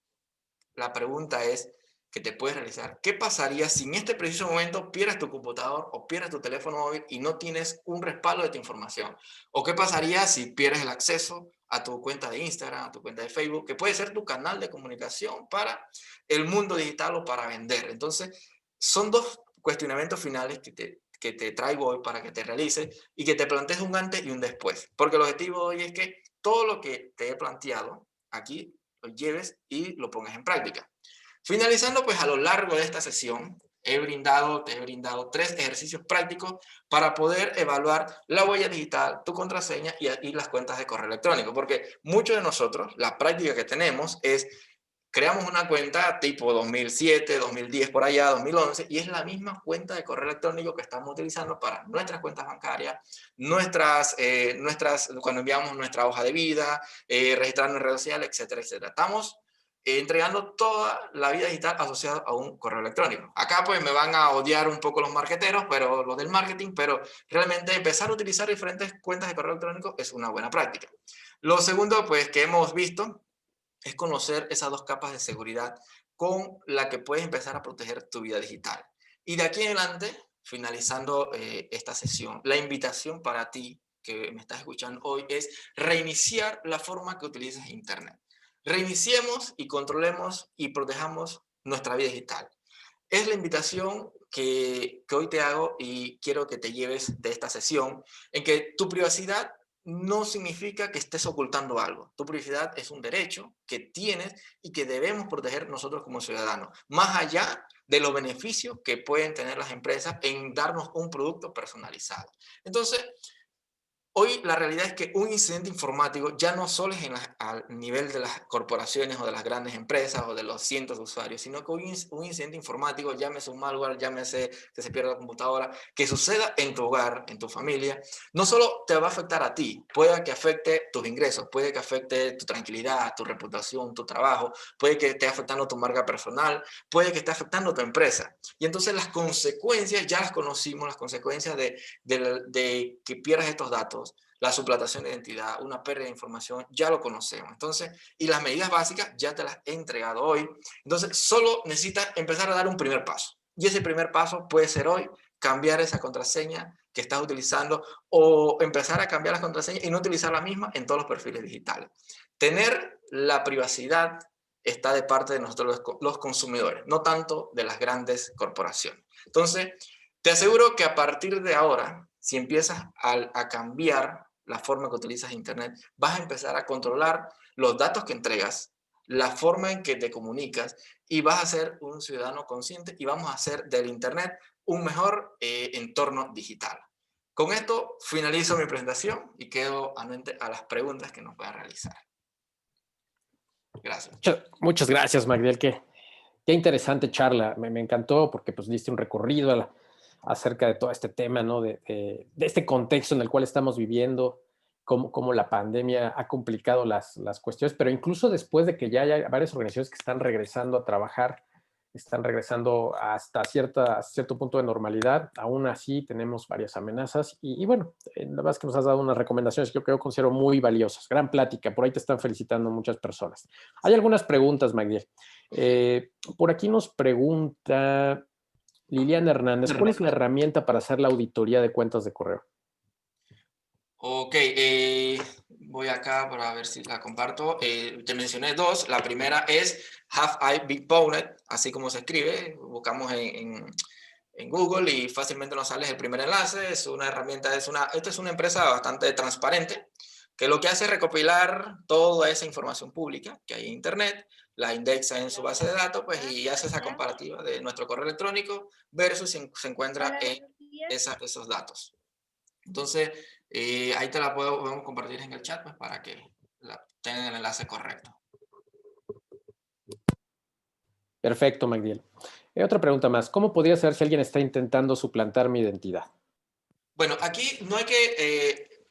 la pregunta es que te puedes realizar: ¿qué pasaría si en este preciso momento pierdes tu computador o pierdes tu teléfono móvil y no tienes un respaldo de tu información? ¿O qué pasaría si pierdes el acceso a tu cuenta de Instagram, a tu cuenta de Facebook, que puede ser tu canal de comunicación para el mundo digital o para vender? Entonces, son dos cuestionamientos finales que te traigo hoy para que te realices y que te plantees un antes y un después. Porque el objetivo hoy es que todo lo que te he planteado aquí lo lleves y lo pongas en práctica. Finalizando, pues a lo largo de esta sesión, te he brindado 3 ejercicios prácticos para poder evaluar la huella digital, tu contraseña y las cuentas de correo electrónico. Porque muchos de nosotros, la práctica que tenemos es: creamos una cuenta tipo 2007, 2010 por allá, 2011, y es la misma cuenta de correo electrónico que estamos utilizando para nuestras cuentas bancarias, cuando enviamos nuestra hoja de vida, registrarnos en redes sociales, etcétera, etcétera. Estamos entregando toda la vida digital asociada a un correo electrónico. Acá pues me van a odiar un poco los marketeros, pero los del marketing, pero realmente empezar a utilizar diferentes cuentas de correo electrónico es una buena práctica. Lo segundo pues que hemos visto es conocer esas dos capas de seguridad con la que puedes empezar a proteger tu vida digital. Y de aquí en adelante, finalizando esta sesión, la invitación para ti que me estás escuchando hoy es reiniciar la forma que utilizas Internet. Reiniciemos y controlemos y protejamos nuestra vida digital. Es la invitación que hoy te hago y quiero que te lleves de esta sesión, en que tu privacidad no significa que estés ocultando algo. Tu privacidad es un derecho que tienes y que debemos proteger nosotros como ciudadanos, más allá de los beneficios que pueden tener las empresas en darnos un producto personalizado. Entonces, hoy la realidad es que un incidente informático ya no solo es al nivel de las corporaciones o de las grandes empresas o de los cientos de usuarios, sino que un incidente informático, llámese un malware, llámese que se pierda la computadora, que suceda en tu hogar, en tu familia, no solo te va a afectar a ti, puede que afecte tus ingresos, puede que afecte tu tranquilidad, tu reputación, tu trabajo, puede que esté afectando tu marca personal, puede que esté afectando tu empresa. Y entonces las consecuencias ya las conocimos, las consecuencias de que pierdas estos datos, la suplantación de identidad, una pérdida de información, ya lo conocemos. Entonces, y las medidas básicas ya te las he entregado hoy. Entonces, solo necesitas empezar a dar un primer paso. Y ese primer paso puede ser hoy cambiar esa contraseña que estás utilizando o empezar a cambiar las contraseñas y no utilizar la misma en todos los perfiles digitales. Tener la privacidad está de parte de nosotros los consumidores, no tanto de las grandes corporaciones. Entonces, te aseguro que a partir de ahora, si empiezas a cambiar la forma que utilizas Internet, vas a empezar a controlar los datos que entregas, la forma en que te comunicas y vas a ser un ciudadano consciente y vamos a hacer del Internet un mejor entorno digital. Con esto finalizo mi presentación y quedo anuente a las preguntas que nos puedan realizar. Gracias. Muchas gracias, Magdiel. Qué interesante charla. Me encantó porque pues diste un recorrido acerca de todo este tema, ¿no? De este contexto en el cual estamos viviendo, cómo la pandemia ha complicado las cuestiones, pero incluso después de que ya hay varias organizaciones que están regresando a trabajar, están regresando hasta cierto punto de normalidad, aún así tenemos varias amenazas y bueno, la verdad es que nos has dado unas recomendaciones que yo considero muy valiosas. Gran plática, por ahí te están felicitando muchas personas. Hay algunas preguntas, Magdiel. Por aquí nos pregunta Liliana Hernández, ¿cuál es la herramienta para hacer la auditoría de cuentas de correo? Ok, voy acá para ver si la comparto. Te mencioné dos. La primera es Have I Big Bonnet, así como se escribe. Buscamos en Google y fácilmente nos sale el primer enlace. Es una herramienta, esta es una empresa bastante transparente que lo que hace es recopilar toda esa información pública que hay en Internet, la indexa en su base de datos pues, y hace esa comparativa de nuestro correo electrónico versus si se encuentra en esos datos. Entonces, ahí te la podemos compartir en el chat pues, para que tengan el enlace correcto. Perfecto, Magdiel. Otra pregunta más. ¿Cómo podría saber si alguien está intentando suplantar mi identidad? Bueno, aquí no hay que...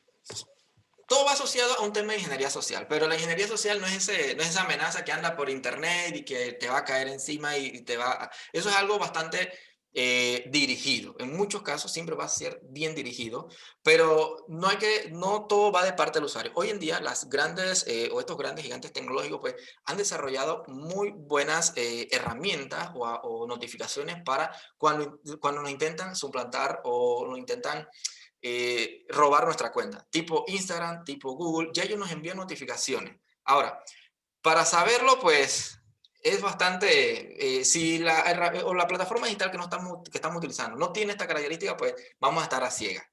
todo va asociado a un tema de ingeniería social, pero la ingeniería social no es esa amenaza que anda por internet y que te va a caer encima y te va a... Eso es algo bastante dirigido. En muchos casos siempre va a ser bien dirigido, pero no todo va de parte del usuario. Hoy en día las grandes o estos grandes gigantes tecnológicos pues han desarrollado muy buenas herramientas o notificaciones para cuando nos intentan suplantar o nos intentan robar nuestra cuenta, tipo Instagram, tipo Google, ya ellos nos envían notificaciones. Ahora, para saberlo, pues es bastante, si la plataforma digital que estamos utilizando no tiene esta característica, pues vamos a estar a ciegas,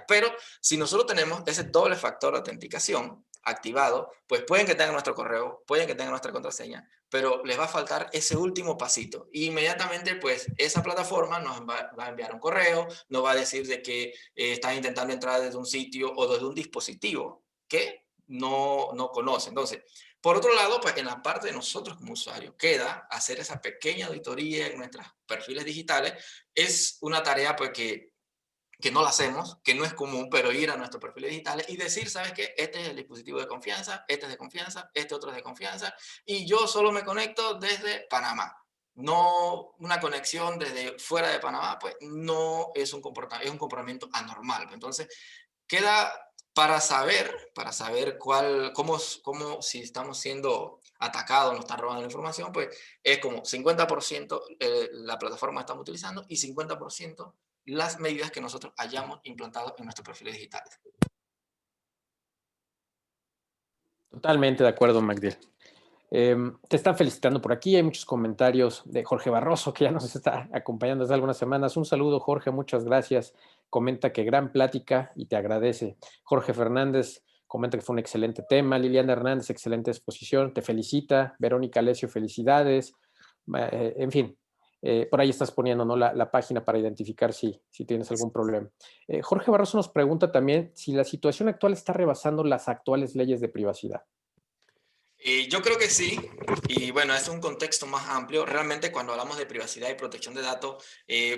Pero si nosotros tenemos ese doble factor de autenticación activado, pues pueden que tengan nuestro correo, pueden que tengan nuestra contraseña, pero les va a faltar ese último pasito. Y inmediatamente, pues esa plataforma nos va a enviar un correo, nos va a decir de que están intentando entrar desde un sitio o desde un dispositivo que no conoce. Entonces, por otro lado, pues en la parte de nosotros como usuarios queda hacer esa pequeña auditoría en nuestros perfiles digitales. Es una tarea pues que no la hacemos, que no es común, pero ir a nuestros perfiles digitales y decir, ¿sabes qué? Este es el dispositivo de confianza, este es de confianza, este otro es de confianza, y yo solo me conecto desde Panamá. No una conexión desde fuera de Panamá, pues no es un comportamiento, es un comportamiento anormal. Entonces, queda para saber cómo si estamos siendo atacados, nos están robando la información, pues es como 50% la plataforma que estamos utilizando y 50% las medidas que nosotros hayamos implantado en nuestros perfiles digitales. Totalmente de acuerdo, Magdiel. Te están felicitando por aquí. Hay muchos comentarios de Jorge Barroso, que ya nos está acompañando desde algunas semanas. Un saludo, Jorge, muchas gracias. Comenta que gran plática y te agradece. Jorge Fernández comenta que fue un excelente tema. Liliana Hernández, excelente exposición, te felicita. Verónica Alessio, felicidades. En fin, por ahí estás poniendo, ¿no? la página para identificar si tienes algún problema. Jorge Barroso nos pregunta también si la situación actual está rebasando las actuales leyes de privacidad. Yo creo que sí, y bueno, es un contexto más amplio. Realmente cuando hablamos de privacidad y protección de datos,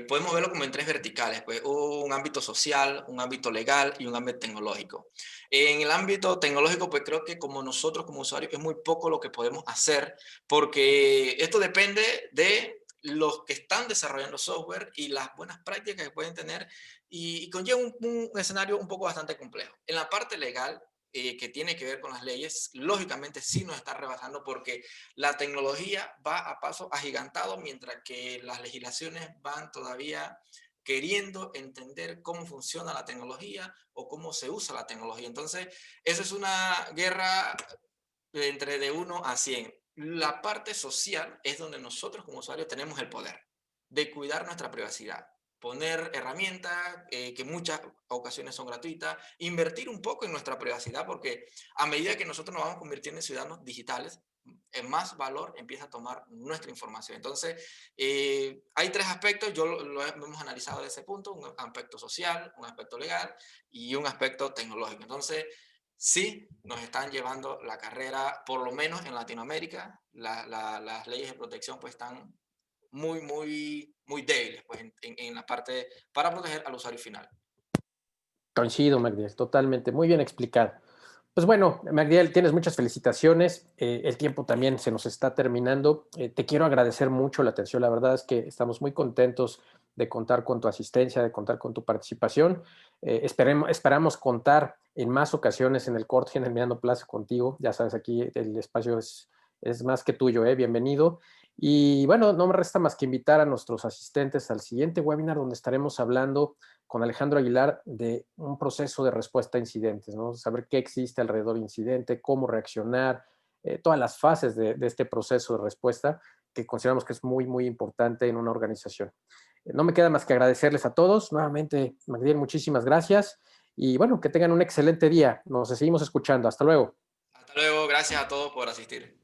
podemos verlo como en tres verticales, pues un ámbito social, un ámbito legal y un ámbito tecnológico. En el ámbito tecnológico, pues creo que como nosotros como usuarios es muy poco lo que podemos hacer, porque esto depende de los que están desarrollando software y las buenas prácticas que pueden tener y conlleva un escenario un poco bastante complejo. En la parte legal, que tiene que ver con las leyes, lógicamente sí nos está rebasando porque la tecnología va a paso agigantado mientras que las legislaciones van todavía queriendo entender cómo funciona la tecnología o cómo se usa la tecnología. Entonces, eso es una guerra entre de 1 a 100. La parte social es donde nosotros como usuarios tenemos el poder de cuidar nuestra privacidad, poner herramientas que en muchas ocasiones son gratuitas, invertir un poco en nuestra privacidad, porque a medida que nosotros nos vamos convirtiendo en ciudadanos digitales, en más valor empieza a tomar nuestra información. Entonces, hay 3 aspectos, lo hemos analizado desde ese punto: un aspecto social, un aspecto legal y un aspecto tecnológico. Entonces, sí, nos están llevando la carrera, por lo menos en Latinoamérica. Las leyes de protección pues están muy débiles pues, en la parte para proteger al usuario final. Coincido, Magdiel, totalmente. Muy bien explicado. Pues bueno, Magdiel, tienes muchas felicitaciones. El tiempo también se nos está terminando. Te quiero agradecer mucho la atención. La verdad es que estamos muy contentos de contar con tu asistencia, de contar con tu participación. Esperamos contar en más ocasiones en el corte, en el Mirando Plaza contigo. Ya sabes, aquí el espacio es más que tuyo, ¿eh? Bienvenido. Y bueno, no me resta más que invitar a nuestros asistentes al siguiente webinar donde estaremos hablando con Alejandro Aguilar de un proceso de respuesta a incidentes, ¿no? Saber qué existe alrededor del incidente, cómo reaccionar, todas las fases de este proceso de respuesta que consideramos que es muy importante en una organización. No me queda más que agradecerles a todos. Nuevamente, Magdiel, muchísimas gracias. Y bueno, que tengan un excelente día. Nos seguimos escuchando. Hasta luego. Hasta luego, gracias a todos por asistir.